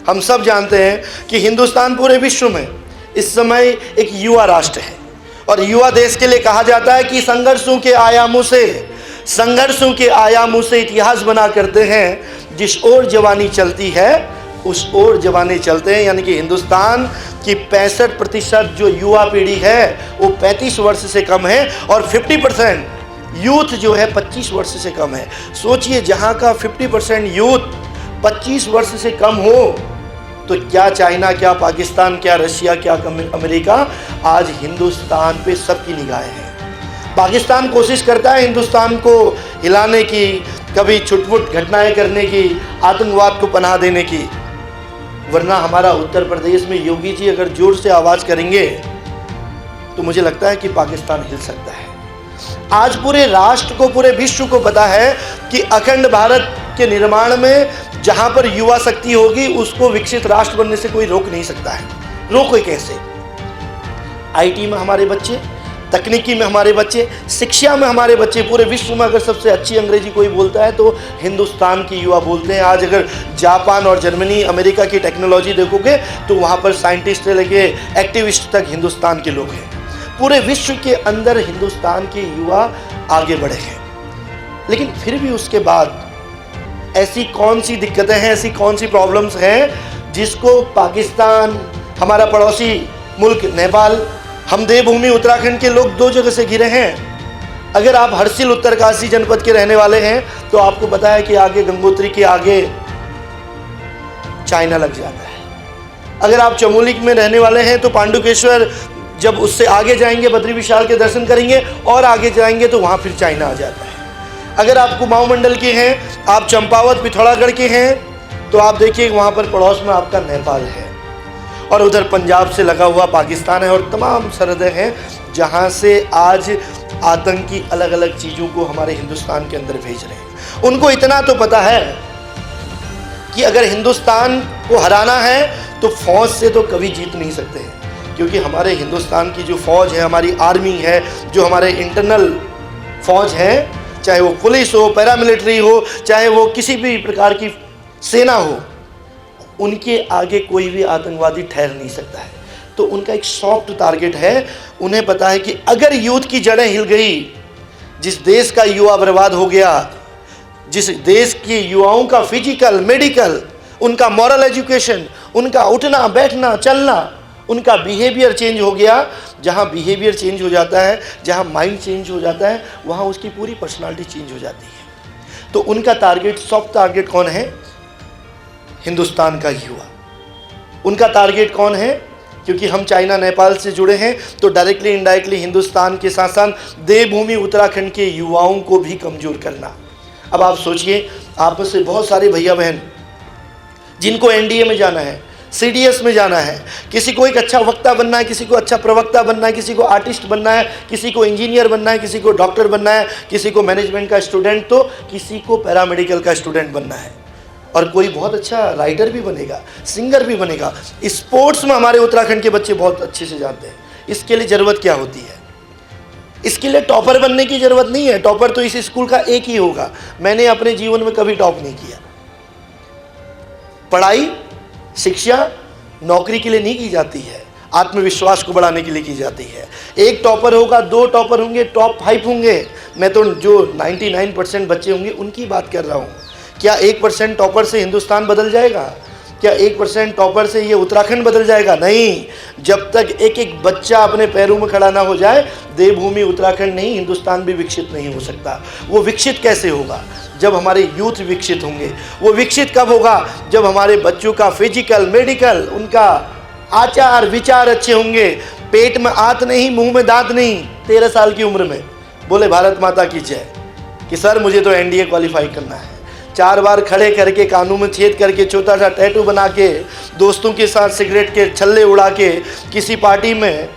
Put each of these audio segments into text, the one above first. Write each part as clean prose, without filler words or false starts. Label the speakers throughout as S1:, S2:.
S1: हम सब जानते हैं कि हिंदुस्तान पूरे विश्व में इस समय एक युवा राष्ट्र है और युवा देश के लिए कहा जाता है कि संघर्षों के आयामों से इतिहास बना करते हैं। जिस ओर जवानी चलती है उस ओर जवानी चलते हैं। यानी कि हिंदुस्तान की 65% जो युवा पीढ़ी है वो 35 वर्ष से कम है और 50% यूथ जो है 25 वर्ष से कम है। सोचिए, जहां का 50% यूथ 25 वर्ष से कम हो तो क्या चाइना, क्या पाकिस्तान, क्या रशिया, क्या अमेरिका, आज हिंदुस्तान पे सबकी निगाहें हैं। पाकिस्तान कोशिश करता है हिंदुस्तान को हिलाने की, कभी छुटपुट घटनाएं करने की, आतंकवाद को पनाह देने की, वरना हमारा उत्तर प्रदेश में योगी जी अगर जोर से आवाज़ करेंगे तो मुझे लगता है कि पाकिस्तान हिल सकता है। आज पूरे राष्ट्र को, पूरे विश्व को पता है कि अखंड भारत के निर्माण में जहां पर युवा शक्ति होगी उसको विकसित राष्ट्र बनने से कोई रोक नहीं सकता है। रोके कैसे? आईटी में हमारे बच्चे, तकनीकी में हमारे बच्चे, शिक्षा में हमारे बच्चे। पूरे विश्व में अगर सबसे अच्छी अंग्रेजी कोई बोलता है तो हिंदुस्तान की युवा बोलते हैं। आज अगर जापान और जर्मनी, अमेरिका की टेक्नोलॉजी देखोगे तो वहाँ पर साइंटिस्ट से लेके एक्टिविस्ट तक हिंदुस्तान के लोग हैं। पूरे विश्व के अंदर हिंदुस्तान के युवा आगे बढ़े हैं। लेकिन फिर भी उसके बाद ऐसी कौन सी दिक्कतें हैं, ऐसी कौन सी प्रॉब्लम्स हैं जिसको पाकिस्तान, हमारा पड़ोसी मुल्क नेपाल, हम देवभूमि उत्तराखंड के लोग 2 जगह से घिरे हैं। अगर आप हरसिल उत्तरकाशी जनपद के रहने वाले हैं तो आपको पता है कि आगे गंगोत्री के आगे चाइना लग जाता है। अगर आप चमोली में रहने वाले हैं तो पांडुकेश्वर, जब उससे आगे जाएंगे बद्री विशाल के दर्शन करेंगे और आगे जाएंगे तो वहाँ फिर चाइना आ जाता है। अगर आप कुमाऊं मंडल के हैं, आप चंपावत पिथौरागढ़ के हैं तो आप देखिए वहाँ पर पड़ोस में आपका नेपाल है और उधर पंजाब से लगा हुआ पाकिस्तान है और तमाम सरहदें हैं जहाँ से आज आतंकी अलग अलग चीज़ों को हमारे हिंदुस्तान के अंदर भेज रहे हैं। उनको इतना तो पता है कि अगर हिंदुस्तान को हराना है तो फौज से तो कभी जीत नहीं सकते हैं, क्योंकि हमारे हिंदुस्तान की जो फौज है, हमारी आर्मी है, जो हमारे इंटरनल फौज है, चाहे वो पुलिस हो, पैरामिलिट्री हो, चाहे वो किसी भी प्रकार की सेना हो, उनके आगे कोई भी आतंकवादी ठहर नहीं सकता है। तो उनका एक सॉफ्ट टारगेट है। उन्हें पता है कि अगर यूथ की जड़ें हिल गई, जिस देश का युवा बर्बाद हो गया, जिस देश के युवाओं का फिजिकल, मेडिकल, उनका मॉरल एजुकेशन, उनका उठना बैठना चलना, उनका बिहेवियर चेंज हो गया। जहाँ बिहेवियर चेंज हो जाता है, जहाँ माइंड चेंज हो जाता है, वहाँ उसकी पूरी पर्सनालिटी चेंज हो जाती है। तो उनका टारगेट, सॉफ्ट टारगेट कौन है? हिंदुस्तान का युवा। उनका टारगेट कौन है? क्योंकि हम चाइना, नेपाल से जुड़े हैं तो डायरेक्टली इनडायरेक्टली हिंदुस्तान के साथ साथ देवभूमि उत्तराखंड के युवाओं को भी कमज़ोर करना। अब आप सोचिए, आप में से बहुत सारे भैया बहन जिनको एनडीए में जाना है, सीडीएस में जाना है, किसी को एक अच्छा वक्ता बनना है, किसी को अच्छा प्रवक्ता बनना है, किसी को आर्टिस्ट बनना है, किसी को इंजीनियर बनना है, किसी को डॉक्टर बनना है, किसी को मैनेजमेंट का स्टूडेंट, तो किसी को पैरामेडिकल का स्टूडेंट बनना है, और कोई बहुत अच्छा राइटर भी बनेगा, सिंगर भी बनेगा। स्पोर्ट्स में हमारे उत्तराखंड के बच्चे बहुत अच्छे से जानते हैं। इसके लिए ज़रूरत क्या होती है? इसके लिए टॉपर बनने की ज़रूरत नहीं है। टॉपर तो इस स्कूल का एक ही होगा। मैंने अपने जीवन में कभी टॉप नहीं किया। पढ़ाई, शिक्षा नौकरी के लिए नहीं की जाती है, आत्मविश्वास को बढ़ाने के लिए की जाती है। एक टॉपर होगा, 2 टॉपर होंगे, टॉप 5 होंगे। मैं तो जो 99% बच्चे होंगे उनकी बात कर रहा हूँ। क्या 1% टॉपर से हिंदुस्तान बदल जाएगा? क्या 1% टॉपर से ये उत्तराखंड बदल जाएगा? नहीं। जब तक एक एक बच्चा अपने पैरों में खड़ा ना हो जाए, देवभूमि उत्तराखंड नहीं, हिंदुस्तान भी विकसित नहीं हो सकता। वो विकसित कैसे होगा? जब हमारे यूथ विकसित होंगे। वो विकसित कब होगा? जब हमारे बच्चों का फिजिकल, मेडिकल, उनका आचार विचार अच्छे होंगे। पेट में आंत नहीं, मुंह में दांत नहीं। 13 साल की उम्र में बोले भारत माता की जय कि सर मुझे तो एनडीए क्वालिफाई करना है। 4 बार खड़े करके, कानों में छेद करके, छोटा सा टैटू बना के, दोस्तों के साथ सिगरेट के छल्ले उड़ा के, किसी पार्टी में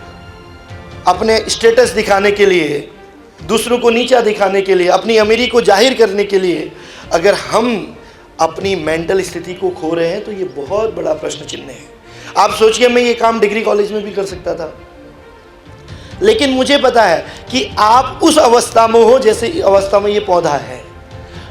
S1: अपने स्टेटस दिखाने के लिए, दूसरों को नीचा दिखाने के लिए, अपनी अमीरी को जाहिर करने के लिए अगर हम अपनी मेंटल स्थिति को खो रहे हैं तो ये बहुत बड़ा प्रश्न चिन्ह है। आप सोचिए, मैं ये काम डिग्री कॉलेज में भी कर सकता था, लेकिन मुझे पता है कि आप उस अवस्था में हो जैसे अवस्था में ये पौधा है।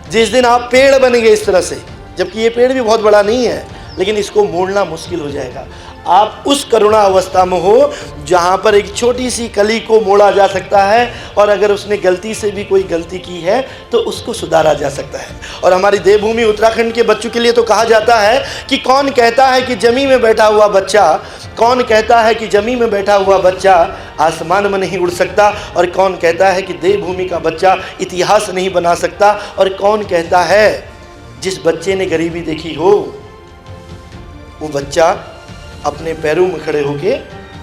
S1: जिस दिन आप पेड़ बनेंगे इस तरह से, जबकि ये पेड़ भी बहुत बड़ा नहीं है, लेकिन इसको मोड़ना मुश्किल हो जाएगा। आप उस करुणा अवस्था में हो जहाँ पर एक छोटी सी कली को मोड़ा जा सकता है, और अगर उसने गलती से भी कोई गलती की है तो उसको सुधारा जा सकता है। और हमारी देवभूमि उत्तराखंड के बच्चों के लिए तो कहा जाता है कि कौन कहता है कि जमीन में बैठा हुआ बच्चा, कौन कहता है कि जमीन में बैठा हुआ बच्चा आसमान में नहीं उड़ सकता, और कौन कहता है कि देवभूमि का बच्चा इतिहास नहीं बना सकता, और कौन कहता है जिस बच्चे ने गरीबी देखी हो वो बच्चा अपने पैरों में खड़े होके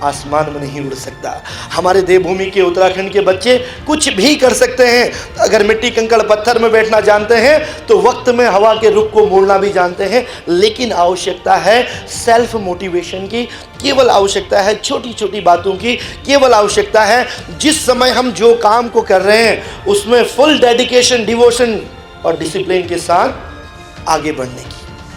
S1: आसमान में नहीं उड़ सकता। हमारे देवभूमि के उत्तराखंड के बच्चे कुछ भी कर सकते हैं। अगर मिट्टी कंकड़ पत्थर में बैठना जानते हैं तो वक्त में हवा के रुख को मोड़ना भी जानते हैं, लेकिन आवश्यकता है सेल्फ मोटिवेशन की, केवल आवश्यकता है छोटी छोटी बातों की, केवल आवश्यकता है जिस समय हम जो काम को कर रहे हैं उसमें फुल डेडिकेशन, डिवोशन और डिसिप्लिन के साथ आगे बढ़ने की।